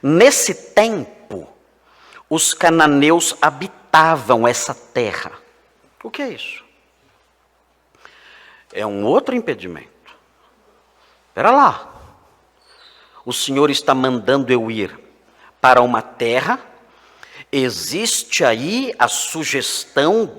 Nesse tempo, os cananeus habitavam essa terra. O que é isso? É um outro impedimento. Espera lá. O Senhor está mandando eu ir para uma terra. Existe aí a sugestão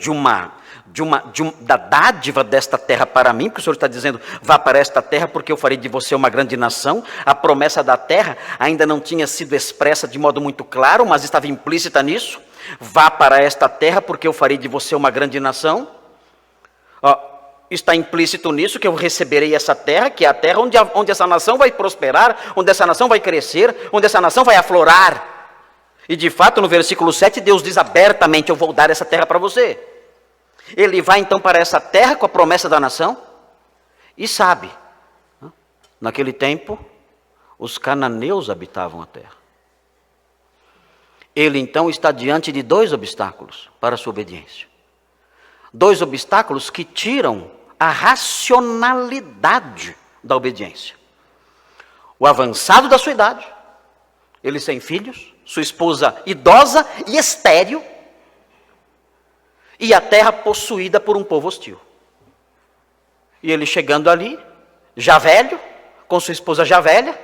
da dádiva desta terra para mim, porque o Senhor está dizendo, vá para esta terra porque eu farei de você uma grande nação. A promessa da terra ainda não tinha sido expressa de modo muito claro, mas estava implícita nisso. Vá para esta terra porque eu farei de você uma grande nação. Está implícito nisso que eu receberei essa terra, que é a terra onde essa nação vai prosperar, onde essa nação vai crescer, onde essa nação vai aflorar. E de fato, no versículo 7, Deus diz abertamente, eu vou dar essa terra para você. Ele vai então para essa terra com a promessa da nação. E sabe, naquele tempo, os cananeus habitavam a terra. Ele então está diante de dois obstáculos para a sua obediência. Dois obstáculos que tiram a racionalidade da obediência. O avançado da sua idade, ele sem filhos, sua esposa idosa e estéril, e a terra possuída por um povo hostil. E ele chegando ali, já velho, com sua esposa já velha,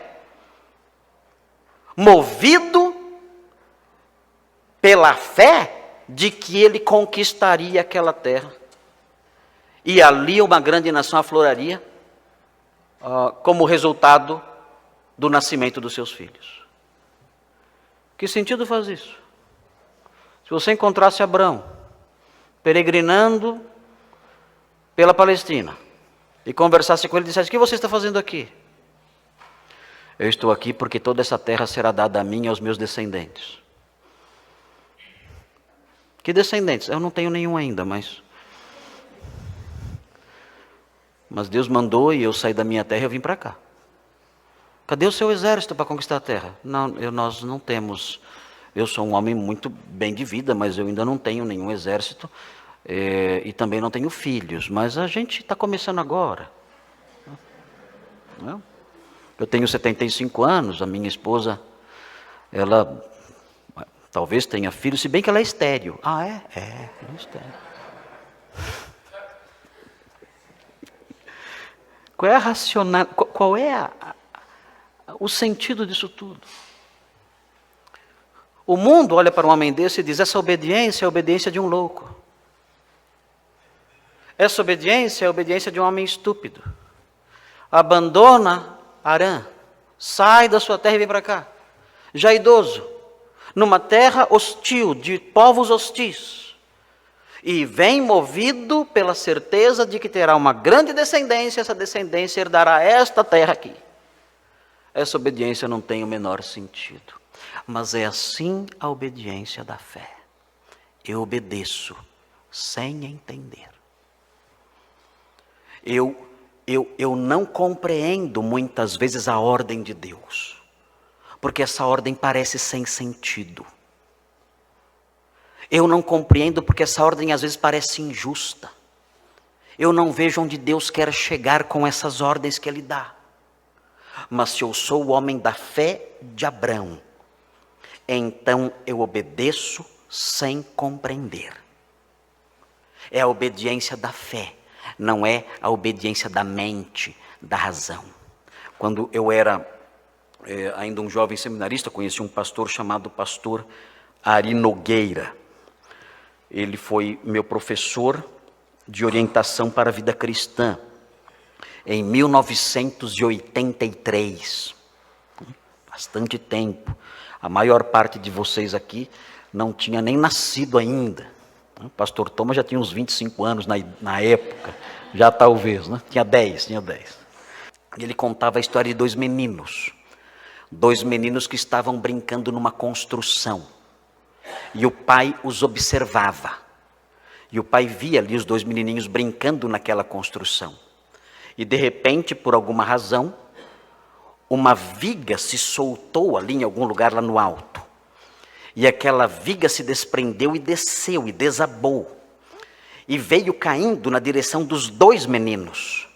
movido pela fé de que ele conquistaria aquela terra. E ali uma grande nação afloraria, como resultado do nascimento dos seus filhos. Que sentido faz isso? Se você encontrasse Abraão peregrinando pela Palestina e conversasse com ele e dissesse, o que você está fazendo aqui? Eu estou aqui porque toda essa terra será dada a mim e aos meus descendentes. Que descendentes? Eu não tenho nenhum ainda, mas Deus mandou e eu saí da minha terra e eu vim para cá. Cadê o seu exército para conquistar a terra? Não, nós não temos. Eu sou um homem muito bem de vida, mas eu ainda não tenho nenhum exército e também não tenho filhos. Mas a gente está começando agora. Eu tenho 75 anos, a minha esposa, ela talvez tenha filhos, se bem que ela é estéril. Ah, é? É estéril. Qual é a racional? Qual é o sentido disso tudo? O mundo olha para um homem desse e diz, essa obediência é a obediência de um louco. Essa obediência é a obediência de um homem estúpido. Abandona Harã, sai da sua terra e vem para cá. Já idoso, numa terra hostil, de povos hostis. E vem movido pela certeza de que terá uma grande descendência, essa descendência herdará esta terra aqui. Essa obediência não tem o menor sentido. Mas é assim a obediência da fé. Eu obedeço sem entender. Eu não compreendo muitas vezes a ordem de Deus. Porque essa ordem parece sem sentido. Eu não compreendo porque essa ordem às vezes parece injusta. Eu não vejo onde Deus quer chegar com essas ordens que Ele dá. Mas se eu sou o homem da fé de Abraão, então eu obedeço sem compreender. É a obediência da fé, não é a obediência da mente, da razão. Quando eu era ainda um jovem seminarista, conheci um pastor chamado pastor Ari Nogueira. Ele foi meu professor de orientação para a vida cristã em 1983. Bastante tempo. A maior parte de vocês aqui não tinha nem nascido ainda. O pastor Thomas já tinha uns 25 anos na época, já talvez, né? Tinha 10. Ele contava a história de dois meninos que estavam brincando numa construção. E o pai os observava. E o pai via ali os dois menininhos brincando naquela construção. E de repente, por alguma razão, uma viga se soltou ali em algum lugar lá no alto. E aquela viga se desprendeu e desceu e desabou. E veio caindo na direção dos dois meninos.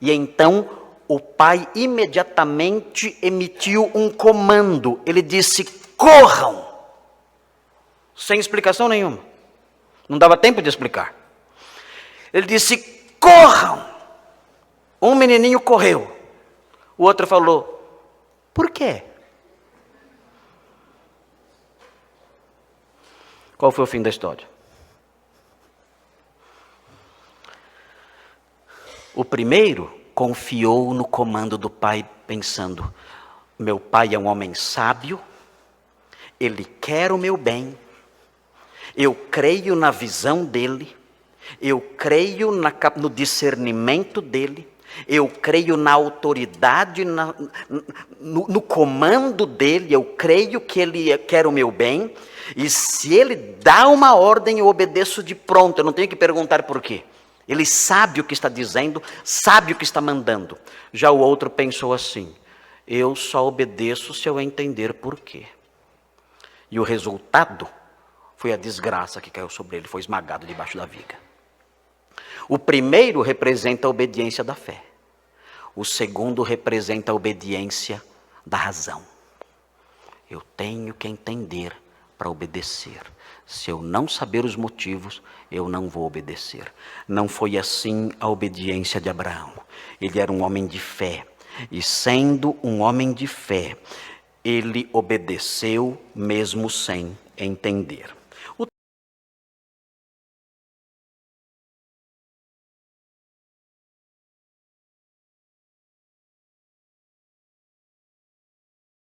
E então o pai imediatamente emitiu um comando. Ele disse: corram! Sem explicação nenhuma. Não dava tempo de explicar. Ele disse: corram! Um menininho correu. O outro falou: por quê? Qual foi o fim da história? O primeiro confiou no comando do pai, pensando: meu pai é um homem sábio, ele quer o meu bem, eu creio na visão dele, eu creio no discernimento dele, eu creio na autoridade, no comando dele, eu creio que ele quer o meu bem, e se ele dá uma ordem, eu obedeço de pronto, eu não tenho que perguntar por quê. Ele sabe o que está dizendo, sabe o que está mandando. Já o outro pensou assim: eu só obedeço se eu entender por quê. E o resultado foi a desgraça que caiu sobre ele, foi esmagado debaixo da viga. O primeiro representa a obediência da fé. O segundo representa a obediência da razão. Eu tenho que entender para obedecer. Se eu não saber os motivos, eu não vou obedecer. Não foi assim a obediência de Abraão. Ele era um homem de fé. E sendo um homem de fé, ele obedeceu mesmo sem entender.